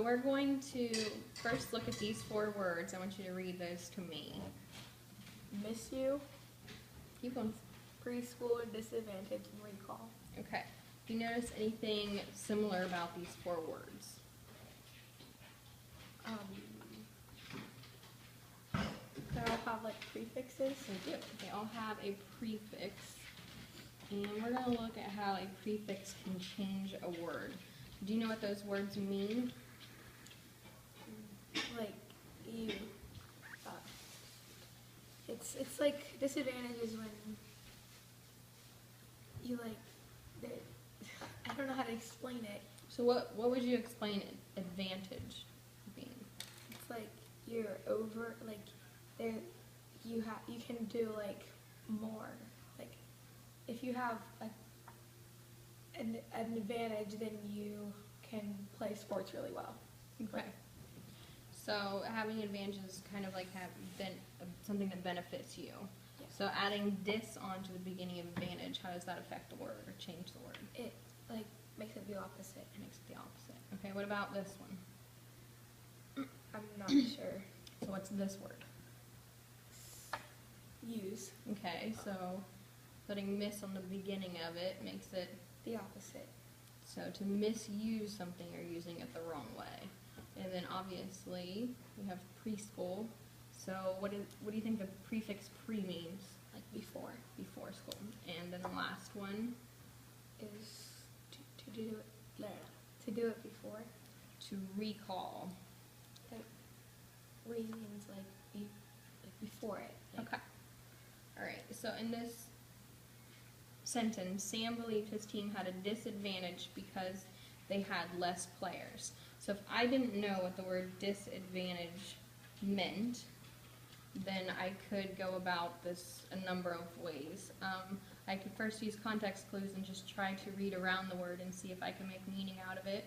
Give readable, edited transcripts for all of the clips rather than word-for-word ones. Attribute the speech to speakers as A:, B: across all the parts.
A: So we're going to first look at these 4 words. I want you to read those to me.
B: Miss you,
A: Keep going.
B: preschool, disadvantage, and recall.
A: Okay. Do you notice anything similar about these 4 words?
B: They all have like prefixes.
A: They do. They all have a prefix. And we're going to look at how a prefix can change a word. Do you know what those words mean?
B: Like you. It's like disadvantage is when you like. I don't know how to explain it.
A: So what would you explain advantage being?
B: It's like you're over like there. You can do like more. Like if you have an advantage, then you can play sports really well.
A: Okay. So having advantages kind of like something that benefits you.
B: Yeah.
A: So adding dis onto the beginning of advantage, how does that affect the word or change the word?
B: It like makes it the opposite.
A: It makes it the opposite. Okay, what about this one?
B: I'm not sure.
A: So what's this word?
B: Use.
A: Okay, so putting miss on the beginning of it makes it
B: The opposite.
A: so to misuse something, you're using it the wrong way. And then obviously we have preschool. So what do you think the prefix pre means?
B: Like before.
A: Before school. And then the last one?
B: Is to do it. To do it before.
A: To recall.
B: Like means like before it. Like,
A: Okay. Alright, so in this sentence, Sam believed his team had a disadvantage because they had less players. So if I didn't know what the word disadvantage meant, then I could go about this a number of ways. I could first use context clues and just try to read around the word and see if I can make meaning out of it.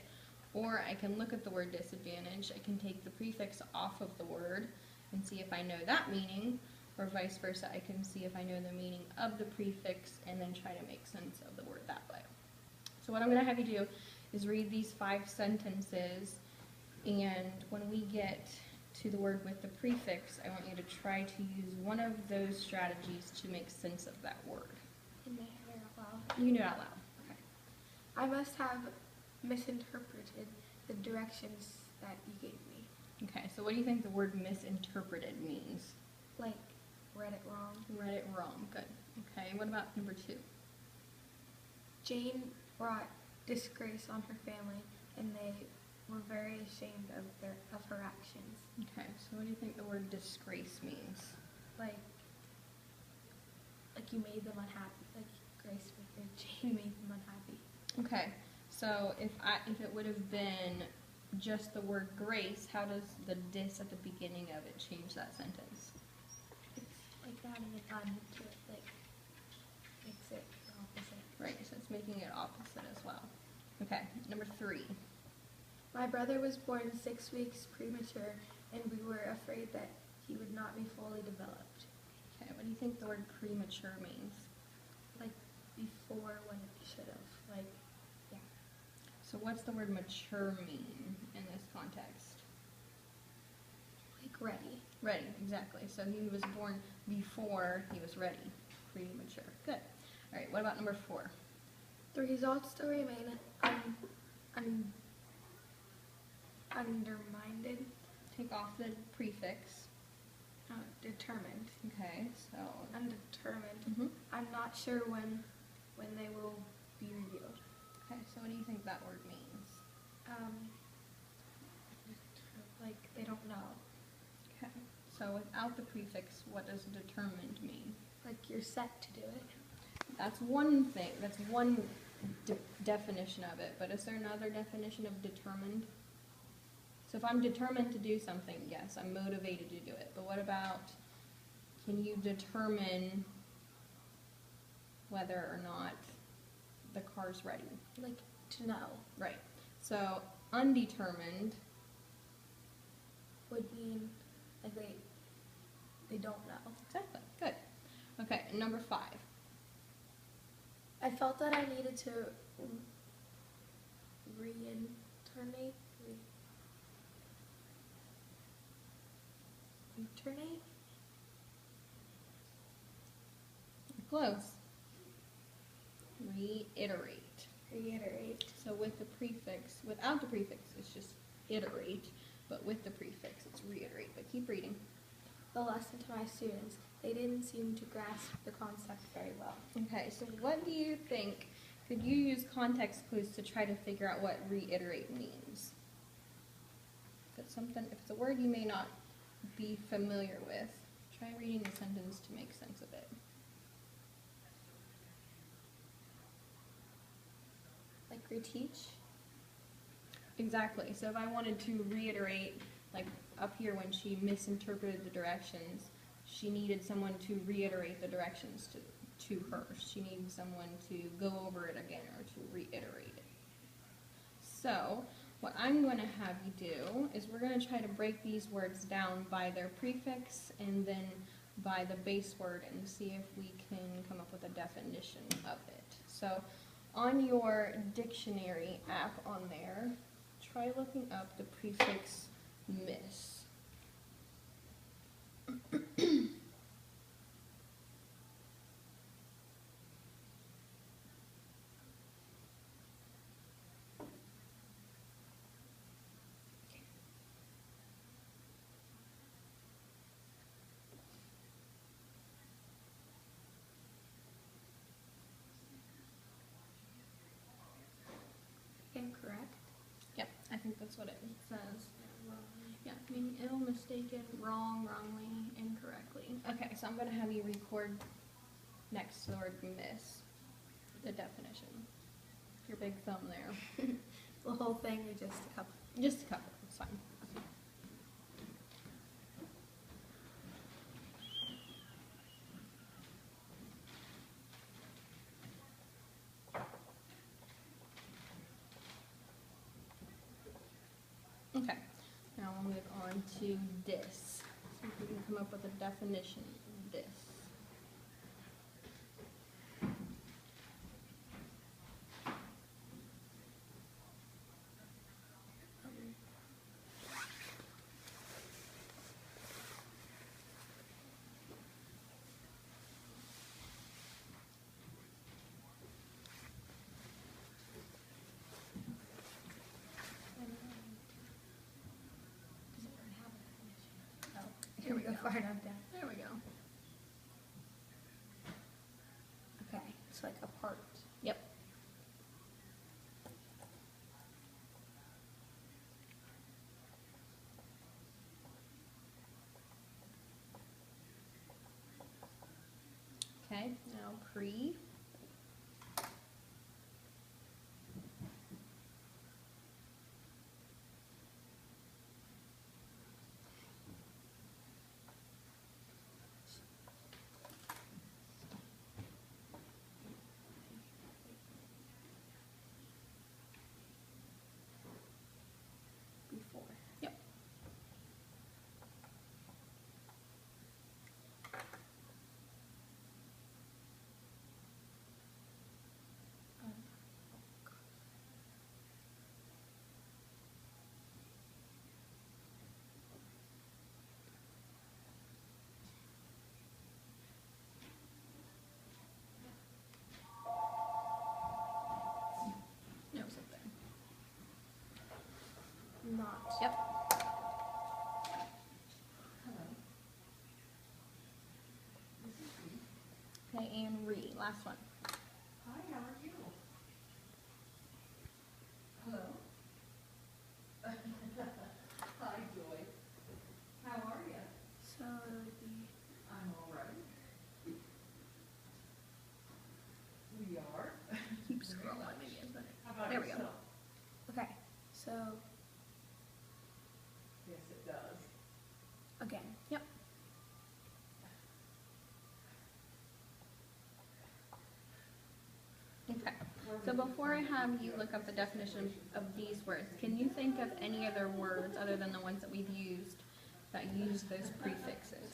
A: Or I can look at the word disadvantage, I can take the prefix off of the word and see if I know that meaning, or vice versa, I can see if I know the meaning of the prefix and then try to make sense of the word that way. So what I'm going to have you do is read these 5 sentences, and when we get to the word with the prefix, I want you to try to use one of those strategies to make sense of that word.
B: in my head out loud.
A: You can do it out loud. Okay.
B: I must have misinterpreted the directions that you gave me.
A: Okay, so what do you think the word misinterpreted means?
B: Like read it wrong.
A: Read it wrong. Good. Okay, what about number 2?
B: Jane brought disgrace on her family, and they were very ashamed of her actions.
A: Okay, so what do you think the word disgrace means?
B: Like you made them unhappy. Like Jane made them unhappy.
A: Okay, so if it would have been just the word grace, how does the dis at the beginning of it change that sentence?
B: It's like adding an un to it, like makes it the opposite.
A: Right, so it's making it opposite as well. Okay, number 3.
B: My brother was born 6 weeks premature, and we were afraid that he would not be fully developed.
A: Okay, what do you think the word premature means?
B: Like before when it should have. Like, yeah.
A: So what's the word mature mean in this context?
B: Like ready.
A: Ready, exactly. So he was born before he was ready. Premature. Good. All right, what about number 4?
B: The results still remain undermined.
A: Take off the prefix.
B: Determined.
A: Okay, so
B: Undetermined. I'm not sure when they will be revealed.
A: okay, so what do you think that word means?
B: Like they don't know.
A: Okay, so without the prefix, what does determined mean?
B: Like you're set to do it.
A: That's one thing. That's one definition of it. But is there another definition of determined? So if I'm determined to do something, yes, I'm motivated to do it. But what about, can you determine whether or not the car's ready?
B: Like to know.
A: Right. So undetermined
B: Would mean like they don't know.
A: Exactly. Good. Okay, and number 5.
B: I felt that I needed to reincarnate. alternate?
A: Close. Reiterate.
B: Reiterate.
A: So with the prefix, without the prefix, it's just iterate, but with the prefix, it's reiterate. But keep reading.
B: The lesson to my students, they didn't seem to grasp the concept very well.
A: Okay, so what do you think? Could you use context clues to try to figure out what reiterate means? If it's a word you may not be familiar with, try reading the sentence to make sense of it.
B: Like reteach?
A: Exactly. So if I wanted to reiterate, like up here when she misinterpreted the directions, she needed someone to reiterate the directions to her. She needed someone to go over it again or to reiterate it. So what I'm going to have you do is we're going to try to break these words down by their prefix and then by the base word and see if we can come up with a definition of it. So on your dictionary app on there, try looking up the prefix miss.
B: Incorrect.
A: Yep, I think that's what it says. Yeah, meaning ill, mistaken, wrong, wrongly, incorrectly. Okay, so I'm going to have you record next to the word miss, the definition. Your big thumb there.
B: The whole thing or just a couple?
A: Just a couple, it's fine. Okay, now we'll move on to dis. See if we can come up with a definition of dis.
B: Here we go. Far enough down.
A: There we go.
B: Okay, it's like a part.
A: Yep. Okay, now pre.
B: Before.
A: Yep. No, something.
B: Not.
A: Yep. Okay, and re. Last one.
C: Hi, how are you? Hello? Hi, Joy. How are you?
B: So it would be
C: I'm all right. We are.
A: Keep scrolling, maybe it's better.
C: How about
A: There we go.
C: yourself?
B: okay. So
C: Yes, it does.
B: again.
A: Yep. Okay. So before I have you look up the definition of these words, can you think of any other words other than the ones that we've used that use those prefixes?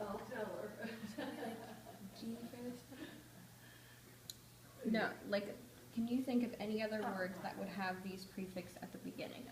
C: I'll tell her.
B: G for this one?
A: No, like, can you think of any other words that would have these prefix at the beginning?